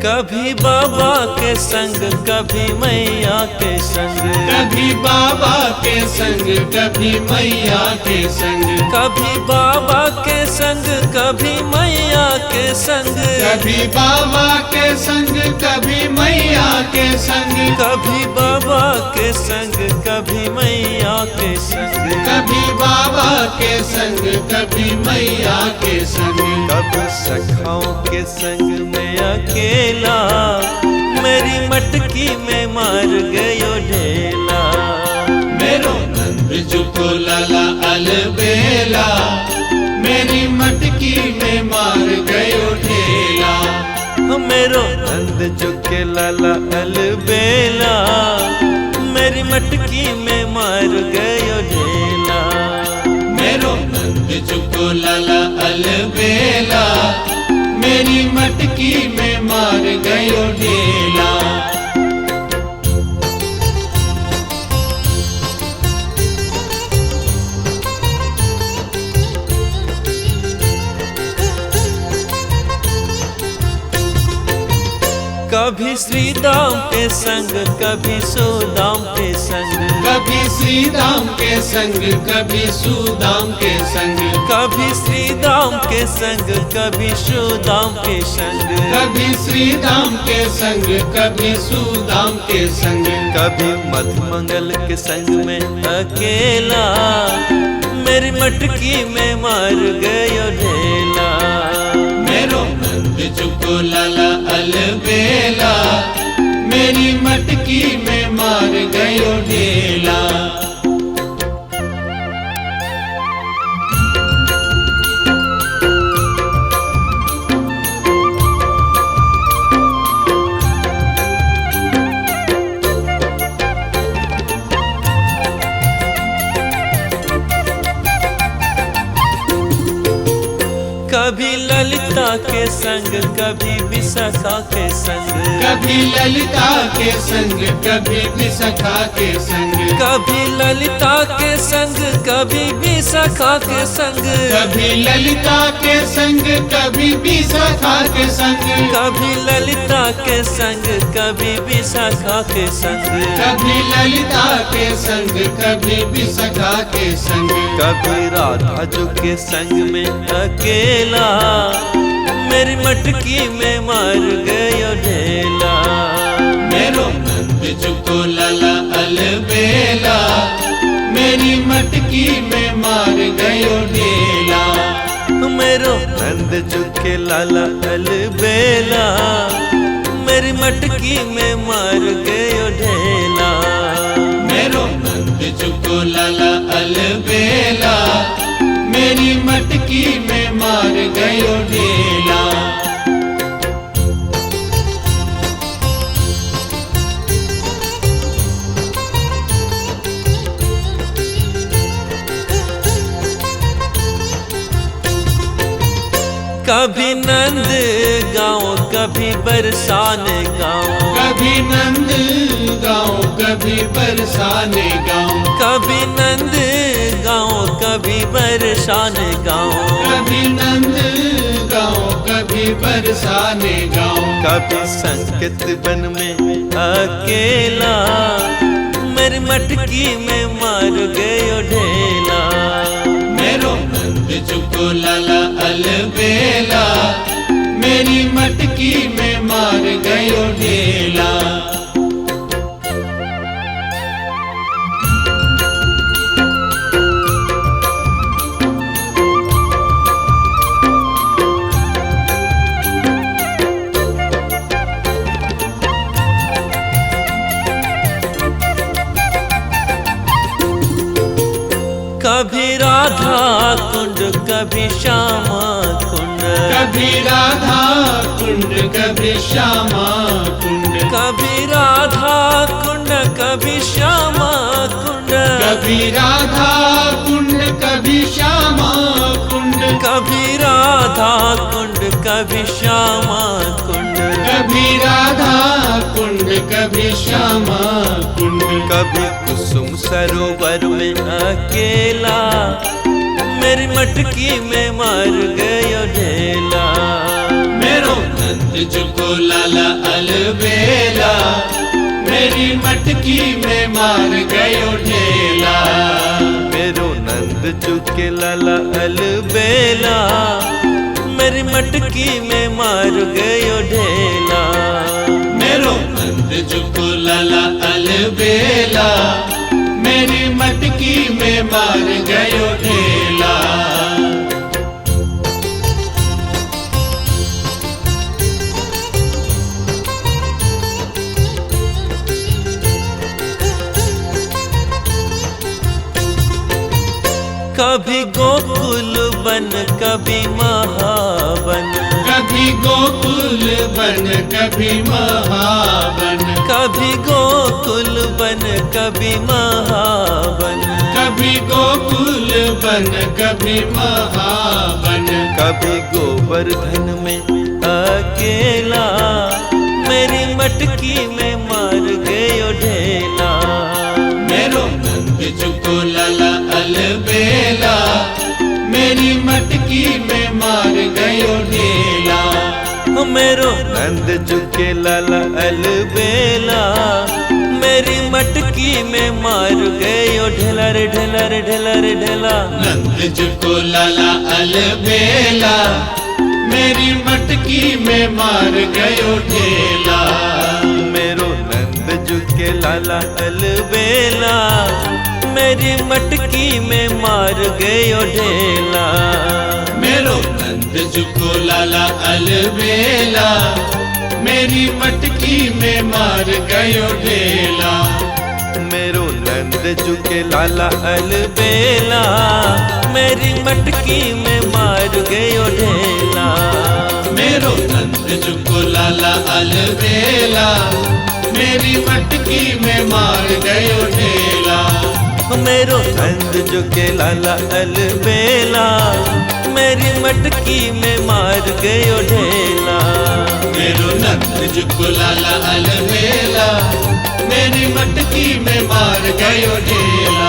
कभी बाबा के संग कभी मैया के संग, कभी बाबा के संग कभी मैया के संग। कभी बाबा के संग कभी मैया के संग। कभी बाबा के संग कभी मैया के संग। कभी बाबा के संग कभी मैया के संग। कभी बाबा के संग कभी मैया के संग। कभी सखाओं के संग में अकेला, मेरी मटकी में मार गयो ढेला। मेरो नंद झुको लाला अलबेला, मेरी मटकी में मार गयो ढेला। मेरो नंद झुके लाला अलबेला, मेरी मटकी में मार गयो ढेला। मेरो नंद झुको लाला अलबेला, मेरी मटकी में मार गयो ढेला। कभी श्री दाम के संग कभी सुदाम के संग। कभी श्री दाम के संग कभी सुदाम के संग। कभी श्री दाम के संग कभी सुदाम के संग। कभी श्री दाम के संग कभी सुदाम के संग। कभी मधुमंगल के संग में अकेला, मेरी मटकी में मार गयो ढेला। मेरो नंद झुको लाला अलबेला, मेरी मटकी में मार गयो ढेला। कभी ललिता के संग कभी विशाखा के संग। कभी ललिता के संग कभी विशाखा के संग। कभी ललिता के संग कभी विशाखा के संग। कभी ललिता के संग कभी विशाखा के संग। कभी ललिता के संग कभी विशाखा के संग। कभी ललिता के संग कभी विशाखा के संग। कभी राधा जो के संग में अकेला, मेरी मटकी में मार गयो ढेला। मेरो नंद चुको लाला अलबेला, मेरी मटकी में मार गयो ढेला। मेरो नंद चुके लाला अलबेला, मेरी मटकी में मार गयो ढेला। मेरो नंद चुको लाला अलबेला, मेरी मटकी में मार गयो ढेला। कभी नंद गाँव कभी बरसाने गाँव, कभी नंद गाँव कभी बरसाने गाँव, कभी नंद गाँव कभी बरसाने गाँव, कभी नंद गाँव कभी बरसाने गाँव। कभी संकट वन में अकेला, मेरी मटकी में मार गयो ढेला। मेरो नंद चुको लाला अलबेला, मेरी मटकी में मार गयो ढेला। कभी राधा कुंड कभी श्यामा कुंड, कभी राधा कुंड कभी श्यामा कुंड, कभी राधा कुंड कभी श्यामा कुंड, कभी राधा कुंड कभी श्यामा कुंड, कभी राधा कुंड कभी श्यामा कुंड, कभी राधा कुंड कभी श्यामा कुंड। कभी कुसुम सरोवर में अकेला, मेरी मटकी में मार गयो ढेला। मेरो नंद चुको लाला अलबेला, मेरी मटकी में मार गयो ढेला। मेरो नंद चुके लाला अलबेला, मेरी मटकी में मार गयो ढेला। मेरो नंद चुको लाला अलबेला, मेरी मटकी में मार गयो ढेला। कभी गोकुल बन कभी महावन, कभी गोकुल बन कभी महावन, कभी गोकुल बन कभी महावन, कभी गोकुल बन कभी महावन। कभी गोवर्धन में अकेला, मेरी मटकी में मार गयो ढेला। मेरो नंद चुको लाला अलबेला, मेरी मटकी में मार गयो ढेला। मेरो नंद चुके लाला अलबेला, मेरी मटकी में मार गयो ढेला रे ढेला रे ढेला रे ढेला। नंद चुको लाला अलबेला, मेरी मटकी में मार गयो ढेला। मेरो नंद चुके लाला अलबेला, मेरी मटकी में मार गयो ढेला। मेरो नंद चुको लाला अलबेला, मेरी मटकी में मार गयो ढेला। मेरो नंद चुके लाला अलबेला, मेरी मटकी में मार गयो ढेला। मेरो नंद चुको लाला अलबेला, मेरी मटकी में मार गयो ढेला। मेरो नंद चुके लाला अलबेला, मेरी मटकी में मार गयो ढेला। मेरो नंद चुको लाला अलबेला, मेरी मटकी में मार गयो ढेला।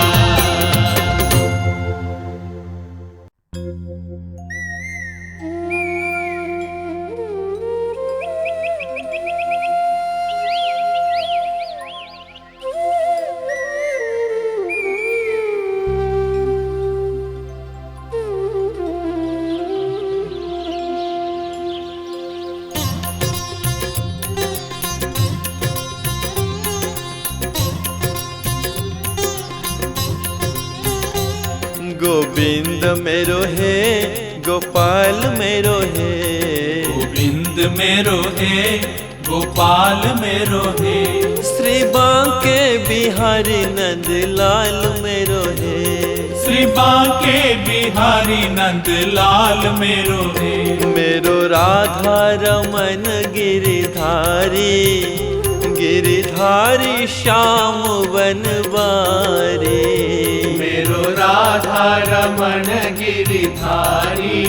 गोविंद मेरो है गोपाल मेरो है, गोविंद मेरो है गोपाल मेरो है, श्री बांके बिहारी नंद लाल मेरो है, श्री बांके बिहारी नंद लाल मेरो है, मेरो राधा रमन गिरिधारी, गिरिधारी श्याम बनवारी, मेरो राधा रमन गिरिधारी,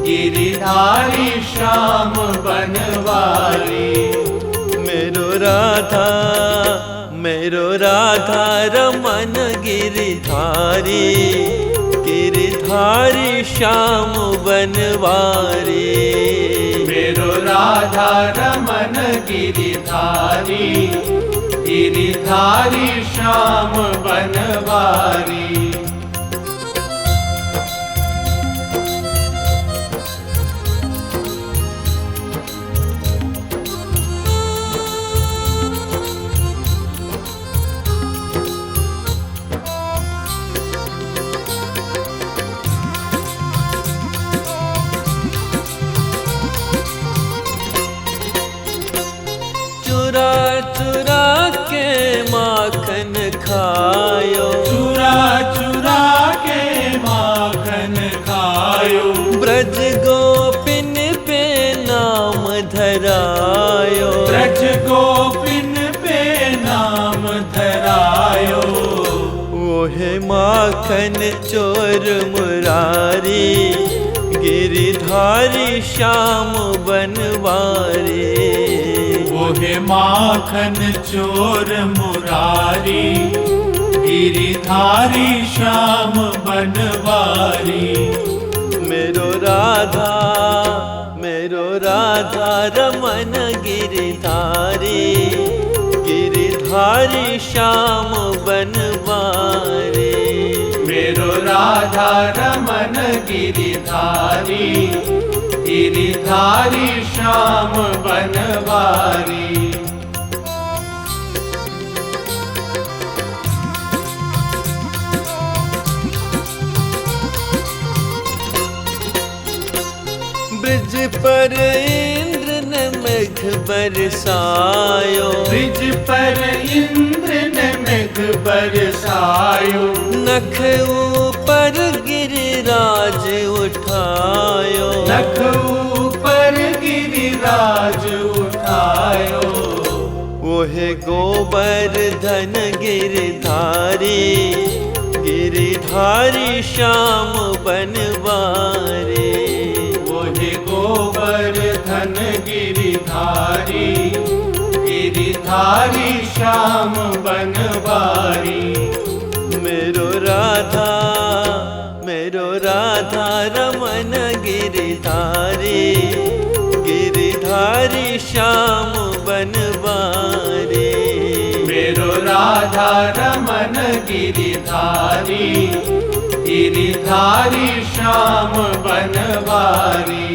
गिरिधारी श्याम बनवारी, मेरो राधा रमन गिरिधारी, गिरिधारी श्याम बनवारी, मेरो राधा रमन गिरिधारी, गिरिधारी श्याम बनवारी। चुरा चुरा के माखन खायो, चुरा चुरा के माखन खायो, ब्रज गोपिन पे नाम धरायो, ब्रज गोपिन पे नाम धरायो, ओहे माखन चोर मुरारी, गिरिधारी श्याम बनवारी, ओहे माखन चोर मुरारी, गिरिधारी श्याम बनवारी, मेरो राधा रमन गिरिधारी, गिरिधारी श्याम बनवारी, मेरो राधा रमन गिरिधारी, गिरिधारी श्याम बनवारी। ब्रिज पर इंद्र ने मेघ बरसायो, ब्रिज पर इंद्र ने मेघ बरसायो, नख ऊपर गिरिराज उठायो, नख ऊपर गिरिराज उठायो, ओहे गोवर्धन गिरधारी, गिरिधारी श्याम बनवारी, ओहे गोवर्धन गिरिधारी, गिरिधारी श्याम बनवारी, मेरो राधा रमन गिरिधारी, गिरिधारी श्याम बनवारी, मेरो राधा रमन गिरिधारी, गिरिधारी श्याम बनवारी।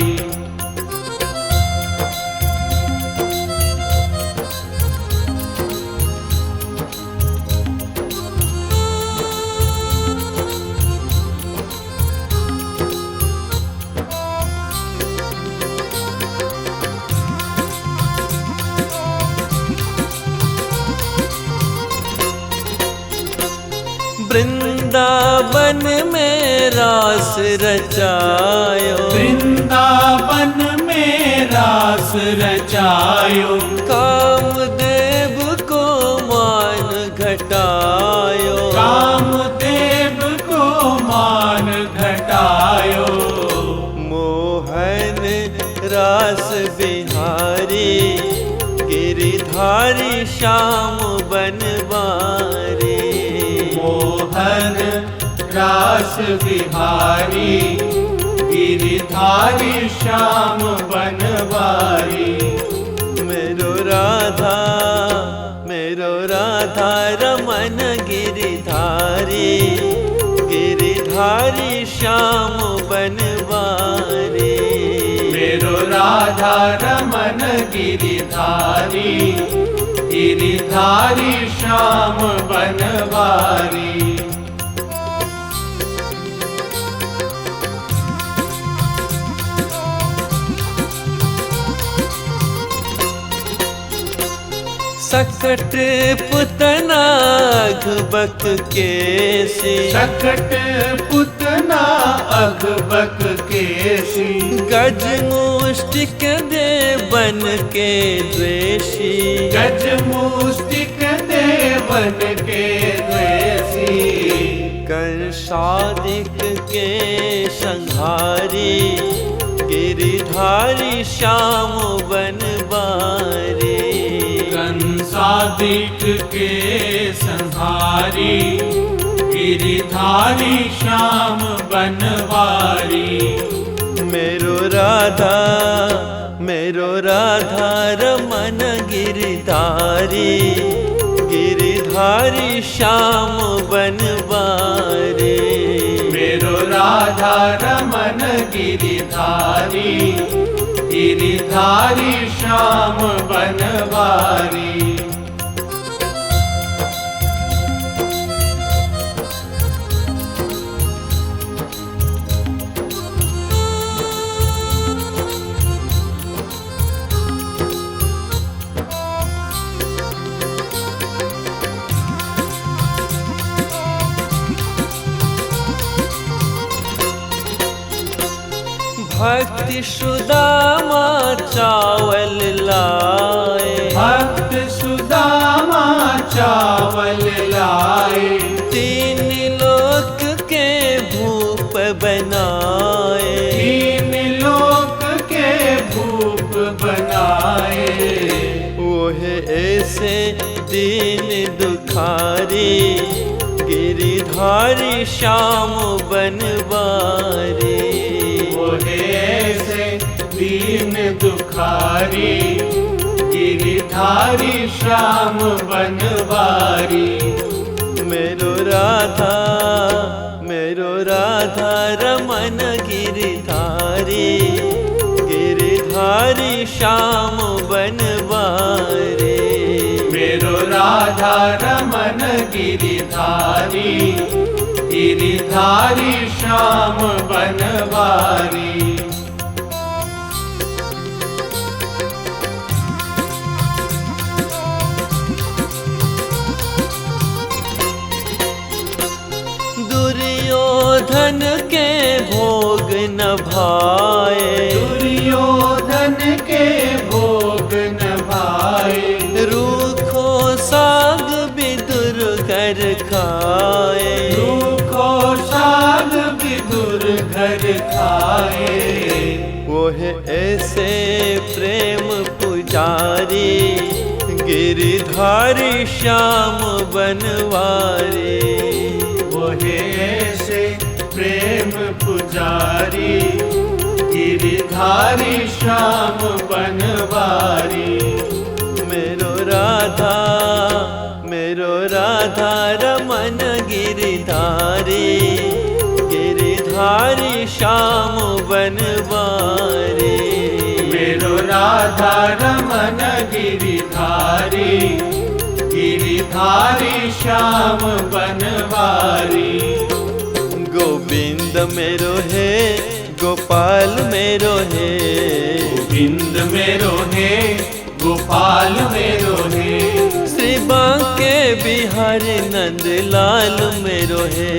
वृंदावन में रास रचायो, वृंदावन में रास रचायो, कामदेव को मान घटायो, कामदेव को मान घटायो, मोहन रास बिहारी, गिरिधारी श्याम बनवारी, मोहन रास बिहारी, गिरिधारी श्याम बनवारी, मेरो राधा रमन गिरिधारी, गिरिधारी श्याम बनवारी, मेरो राधा रमन गिरिधारी, गिरिधारी श्याम बनवारी। सकट पुतना अघबक केसी, सकट पुतना अघबक केसी, गज मुष्टिक दे बन के द्वेषी, गज मुष्टिक दे बन के द्वेषी, कंसादिक के संहारी, गिरिधारी श्याम बनवारी, कंसादिक के संहारी, गिरिधारी श्याम बनवारी, मेरो राधा रमन गिरिधारी, गिरिधारी श्याम बनवारी, मेरो राधा रमन गिरिधारी, गिरिधारी श्याम बनवारी। भक्ति सुदामा चावल लाए, भक्त सुदामा चावल लाए, तीन लोक के भूप बनाए, तीन लोक के भूप बनाए, ओहे ऐसे दीन दुखारी, गिरिधारी श्याम बनवारी, ऐसे दीन दुखारी, गिरिधारी श्याम बनवारी, मेरो राधा रमन गिरिधारी, गिरिधारी श्याम बनवारी, मेरो राधा रमन गिरिधारी, गिरिधारी श्याम बनवारी, दुर्योधन के भोग न भाए, दुर्योधन के भोग न भाए, रूखो साग विदुर कर खाए, रूखो साग विदुर घर खाए, वो है ऐसे प्रेम पुजारी, गिरिधारी श्याम बनवारी, ऐसे प्रेम पुजारी, गिरिधारी श्याम बनवारी, मेरो राधा रमन गिरिधारी, गिरिधारी श्याम बनवारी, मेरो राधा रमन गिरिधारी, गिरिधारी श्याम बनवारी, गोविंद मेरो है गोपाल मेरो है, गोविंद मेरो है गोपाल मेरो है, श्री बांके बिहारी नंद लाल मेरो है,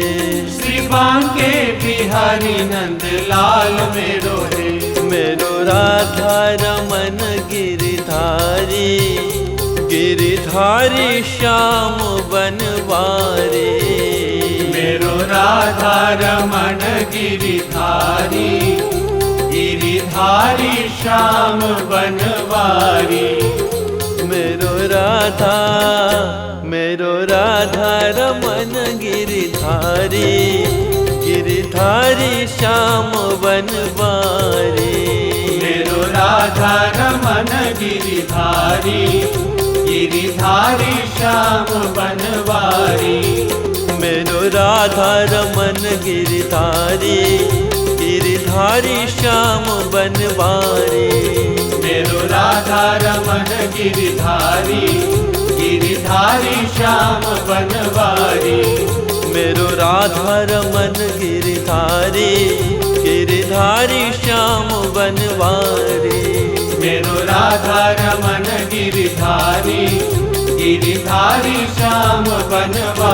श्री बांके बिहारी नंद लाल मेरो है, मेरो राधा रमन गिरिधारी, गिरिधारी श्याम बनवारी, मेरो राधा रमन गिरिधारी, गिरिधारी श्याम बनवारी, मेरो राधा रमन गिरिधारी, गिरिधारी श्याम बनवारी, मेरो राधा रमन गिरिधारी, गिरिधारी श्याम बनवारी, मेरो राधा रमन गिरिधारी, गिरिधारी श्याम बनवारी, मेरो राधा रमन गिरिधारी, गिरिधारी श्याम बनवारी, मेरो राधा रमन गिरिधारी, गिरिधारी श्याम बनवारी, मेरो राधा रमन गिरिधारी, गिरधारी श्याम बनवारी।